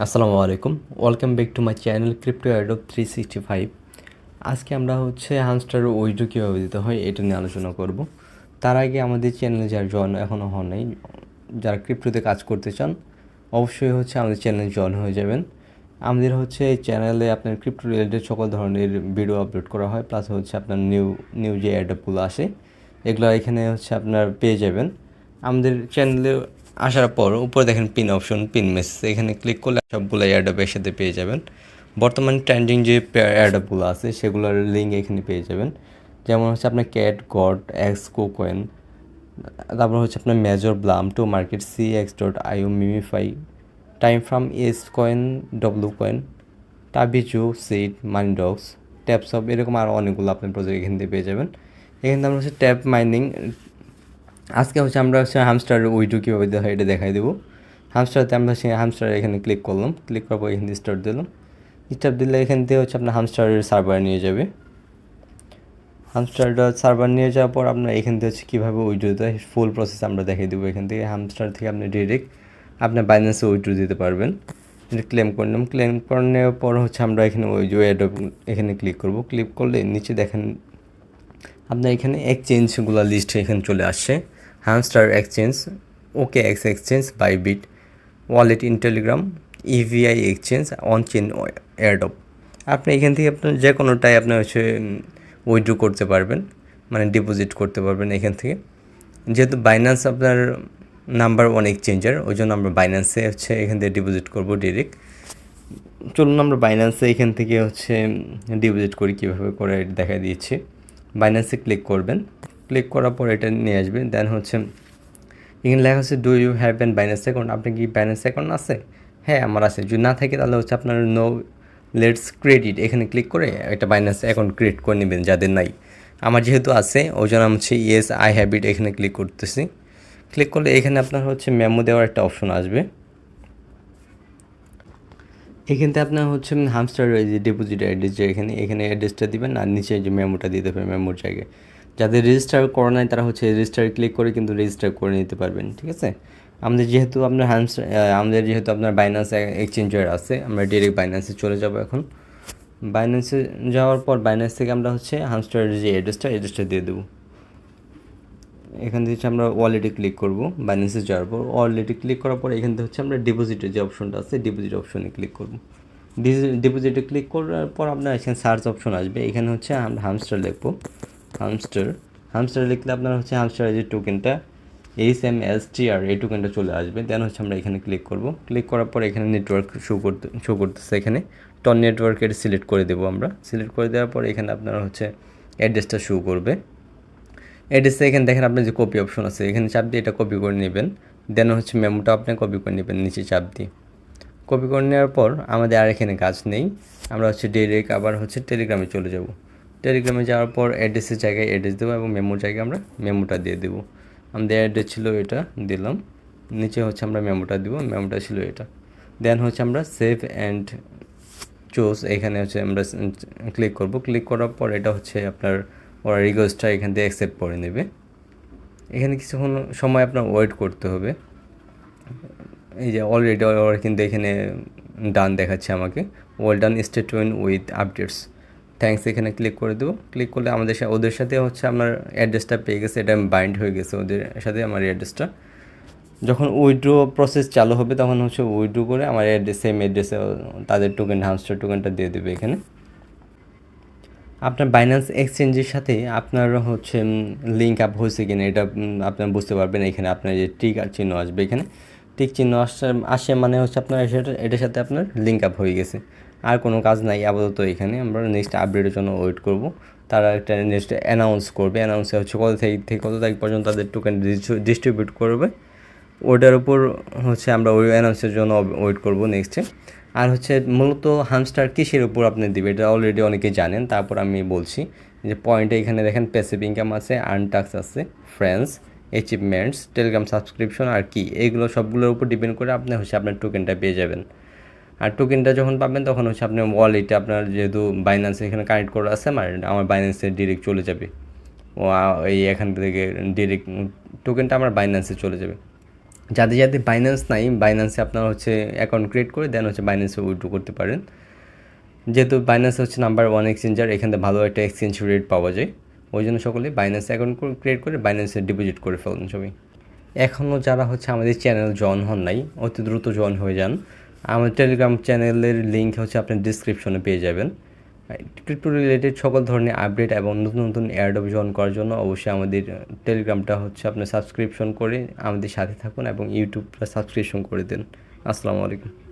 আসসালামু আলাইকুম, welcome back to my channel crypto অ্যাডপ 365। আজকে আমরা হামস্টার উইড্রো কীভাবে দিতে হয় এটা নিয়ে আলোচনা করব। তার আগে আমাদের চ্যানেলে যারা জয়েন এখনও হন নাই, যারা ক্রিপ্টোতে কাজ করতে চান অবশ্যই আমাদের চ্যানেলে জয়েন হয়ে যাবেন। আমাদের এই চ্যানেলে আপনার ক্রিপ্টো রিলেটেড সকল ধরনের ভিডিও আপলোড করা হয়, প্লাস আপনার নিউ নিউ যে অ্যাডপগুলো আসে এগুলো এখানে আপনার পেয়ে যাবেন। আমাদের চ্যানেলে আসার পর উপরে দেখেন পিন অপশন, পিন মেসেজ, এখানে ক্লিক করলে সবগুলো অ্যাডপ একসাথে পেয়ে যাবেন। বর্তমানে ট্রেন্ডিং যে অ্যাডপগুলো আছে সেগুলোর লিঙ্ক এখানে পেয়ে যাবেন। যেমন আপনার ক্যাট গড এক্স কোকয়েন, তারপর আপনার Major Blum Tomarket C X dot IO Memefi, Time Farm S coin W coin, Tabizoo Seed মাইন্ডক্স, ট্যাপস অফ, এরকম আরও অনেকগুলো আপনার প্রজেক্ট এখান থেকে পেয়ে যাবেন। এখানে আমরা ট্যাপ মাইনিং, আজকে আমরা হামস্টার উইড্রো কীভাবে দেওয়া হয় এটা দেখাই দেবো। হামস্টারতে আমরা হামস্টার এখানে ক্লিক করলাম, ক্লিক করার পর এখানে স্টার্ট দিলাম। স্টার্ট দিলে এখান থেকে আপনার হামস্টারের সার্ভার নিয়ে যাবে। হামস্টারটা সার্ভার নিয়ে যাওয়ার পর আপনার এখান থেকে কীভাবে উইড্রো দিতে হয় ফুল প্রসেস আমরা দেখিয়ে দেবো। এখান থেকে হামস্টার থেকে আপনি ডিরেক্ট আপনার বাইন্যান্সে উইড্রো দিতে পারবেন। এটা ক্লেম করে নিলাম, ক্লেম করে নেওয়ার পর আমরা এখানে ওই যে অ্যাডপ এখানে ক্লিক করব। ক্লিক করলে নিচে দেখেন আপনার এখানে এক্সচেঞ্জগুলো লিস্ট এখানে চলে আসছে। Hamster exchange, OKX exchange, Bybit, wallet in Telegram, EVI exchange, onchain airdrop. আপনি এখান থেকে আপনার যে কোনোটাই আপনার উইথড্র করতে পারবেন, মানে ডিপোজিট করতে পারবেন এখান থেকে। যেহেতু বাইন্যান্স আপনার নাম্বার ওয়ান এক্সচেঞ্জার, ওই জন্য আমরা বাইন্যান্সে এখান থেকে ডিপোজিট করবো ডিরেক্ট। চলুন আমরা বাইন্যান্সে এখান থেকে ডিপোজিট করি, কীভাবে করে দেখা দিয়েছি। বাইন্যান্সে ক্লিক করবেন, ক্লিক করার পর এটা নিয়ে আসবেন। দেন এখানে লেখা হচ্ছে do you have an Binance account, আপনি কি বাইন্যান্স অ্যাকাউন্ট আছে? হ্যাঁ, আমার আছে। যদি না থাকে তাহলে আপনার নো লেটস ক্রেডিট এখানে ক্লিক করে একটা বাইন্যান্স অ্যাকাউন্ট ক্রিয়েট করে নেবেন যাদের নাই। আমার যেহেতু আছে ওই জন্য আমি ইয়েস আই হ্যাভ ইট এখানে ক্লিক করতেছি। ক্লিক করলে এখানে আপনার মেমো দেওয়ার একটা অপশন আসবে। এখানতে আপনার হামস্টার যে ডিপোজিট অ্যাড্রেস, যে এখানে অ্যাড্রেসটা দিবেন আর নিচে যে মেমোটা দিয়ে দেবেন মেমোর জায়গায়। যাদের রেজিস্টার করা নাই তারা রেজিস্টার ক্লিক করে কিন্তু রেজিস্টার করে নিতে পারবেন, ঠিক আছে। আমাদের যেহেতু আপনার বাইন্যান্স এক্সচেঞ্জার আছে, আমরা ডিরেক্ট বাইন্যান্সে চলে যাব। এখন বাইন্যান্সে যাওয়ার পর বাইন্যান্স থেকে আমরা হামস্টারের যে অ্যাড্রেসটা দিয়ে দেবো। এখান থেকে আমরা ওয়ালেটে ক্লিক করব। বাইন্যান্সে যাওয়ার পর ওয়ালেটে ক্লিক করার পর এখান থেকে আমরা ডিপোজিটের যে অপশনটা আছে ডিপোজিট অপশনে ক্লিক করব। ডিপোজিটে ক্লিক করার পর আপনার এখানে সার্চ অপশন আসবে। এখানে আমরা হামস্টার লিখবো। হামস্টার লিখলে আপনার হামস্টারের যে টোকেনটা HMSTR এই টোকেনটা চলে আসবে। দেন আমরা এখানে ক্লিক করব। ক্লিক করার পর এখানে নেটওয়ার্ক শো করতেছে। এখানে টন নেটওয়ার্কের সিলেক্ট করে দেবো আমরা। সিলেক্ট করে দেওয়ার পর এখানে আপনার অ্যাড্রেসটা শো করবে। অ্যাড্রেসে এখানে দেখেন আপনার যে কপি অপশন আছে, এখানে চাপ দিয়ে এটা কপি করে নেবেন। দেন মেমোটা আপনি কপি করে নেবেন নিচে চাপ দিয়ে। কপি করে নেওয়ার পর আমাদের আর এখানে কাজ নেই, আমরা ডিরেক্ট আবার টেলিগ্রামে চলে যাব। টেলিগ্রামে যাওয়ার পর অ্যাড্রেসের জায়গায় অ্যাড্রেস দেবো এবং মেমোর জায়গায় আমরা মেমোটা দিয়ে দেবো। আমাদের অ্যাড্রেস ছিল এটা, দিলাম। নিচে আমরা মেমোটা দিব, মেমোটা ছিল এটা। দেন আমরা সেভ অ্যান্ড চুজ এখানে আমরা ক্লিক করব। ক্লিক করার পর এটা আপনার ওরা রিকোয়েস্টটা এখান থেকে অ্যাকসেপ্ট করে নেবে। এখানে কিছুক্ষণ সময় আপনার ওয়েট করতে হবে। এই যে অলরেডি ওরা কিন্তু এখানে ডান দেখাচ্ছে আমাকে, well done statement with updates, thanks এখানে ক্লিক করে দেবো। ক্লিক করলে আমাদের ওদের সাথে আমার অ্যাড্রেসটা পেয়ে গেছে, এটা আমি বাইন্ড হয়ে গেছে ওদের সাথে আমার অ্যাড্রেসটা। যখন উইথড্র প্রসেস চালু হবে তখন উইথড্র করে আমার সেম অ্যাড্রেসে তাদের টোকেন হামস্টার টোকেনটা দিয়ে দেবে। এখানে আপনার বাইন্যান্স এক্সচেঞ্জের সাথে আপনার লিঙ্ক আপ হয়েছে কিনা এটা আপনার বুঝতে পারবেন। এখানে আপনার যে টিক চিহ্ন আসবে, এখানে টিক চিহ্ন আসে মানে আপনার এটার সাথে আপনার লিঙ্ক আপ হয়ে গেছে। আর কোনো কাজ নাই আপাতত। এখানে আমরা নেক্সট আপডেটের জন্য ওয়েট করব। তারা একটা নেক্সট অ্যানাউন্স করবে। অ্যানাউন্সে কত তারিখ থেকে কত তারিখ পর্যন্ত তাদের টোকেন ডিস্ট্রিবিউট করবে, ওটার উপর আমরা ওই অ্যানাউন্সের জন্য ওয়েট করব নেক্সটে। আর মূলত হামস্টার কিসের উপর আপনি দিবে এটা অলরেডি অনেকে জানেন, তারপর আমি বলছি যে পয়েন্টে এখানে দেখেন প্যাসিভ ইনকাম আছে, আর্ন টাস্ক আছে, ফ্রেন্ডস, অ্যাচিভমেন্টস, টেলিগ্রাম সাবস্ক্রিপশন আর কি, এগুলো সবগুলোর উপর ডিপেন্ড করে আপনি আপনার টোকেনটা পেয়ে যাবেন। আর টোকেনটা যখন পাবেন তখন আপনার ওয়ালেটে আপনার যেহেতু বাইন্যান্সে এখানে কানেক্ট করা আছে আমার বাইন্যান্সে ডিরেক্ট চলে যাবে। ও এই এখান থেকে ডিরেক্ট টোকেনটা আমার বাইন্যান্সে চলে যাবে। যাদের যাদের বাইন্যান্স নাই, বাইন্যান্সে আপনারা হচ্ছে অ্যাকাউন্ট ক্রিয়েট করে দেন হচ্ছে বাইন্যান্সে উইথড্র করতে পারেন। যেহেতু বাইন্যান্স হচ্ছে নাম্বার 1 এক্সচেঞ্জার, এখান থেকে ভালো একটা এক্সচেঞ্জ রেট পাওয়া যায়। ওই জন্য সকলে বাইন্যান্স অ্যাকাউন্ট ক্রিয়েট করে বাইন্যান্সে ডিপোজিট করে ফেলুন সবাই। এখনও যারা হচ্ছে আমাদের চ্যানেল জয়েন হন নাই, অতি দ্রুত জয়েন হয়ে যান। আমাদের টেলিগ্রাম চ্যানেলের লিঙ্ক হচ্ছে আপনি ডিসক্রিপশনে পেয়ে যাবেন। ক্রিপ্টো রিলেটেড সকল ধরনের আপডেট এবং নতুন নতুন এয়ারড্রপ জয়েন করার জন্য অবশ্যই আমাদের টেলিগ্রামটা হচ্ছে আপনি সাবস্ক্রিপশন করে আমাদের সাথে থাকুন এবং ইউটিউবটা সাবস্ক্রিপশন করে দিন। আসসালামু আলাইকুম।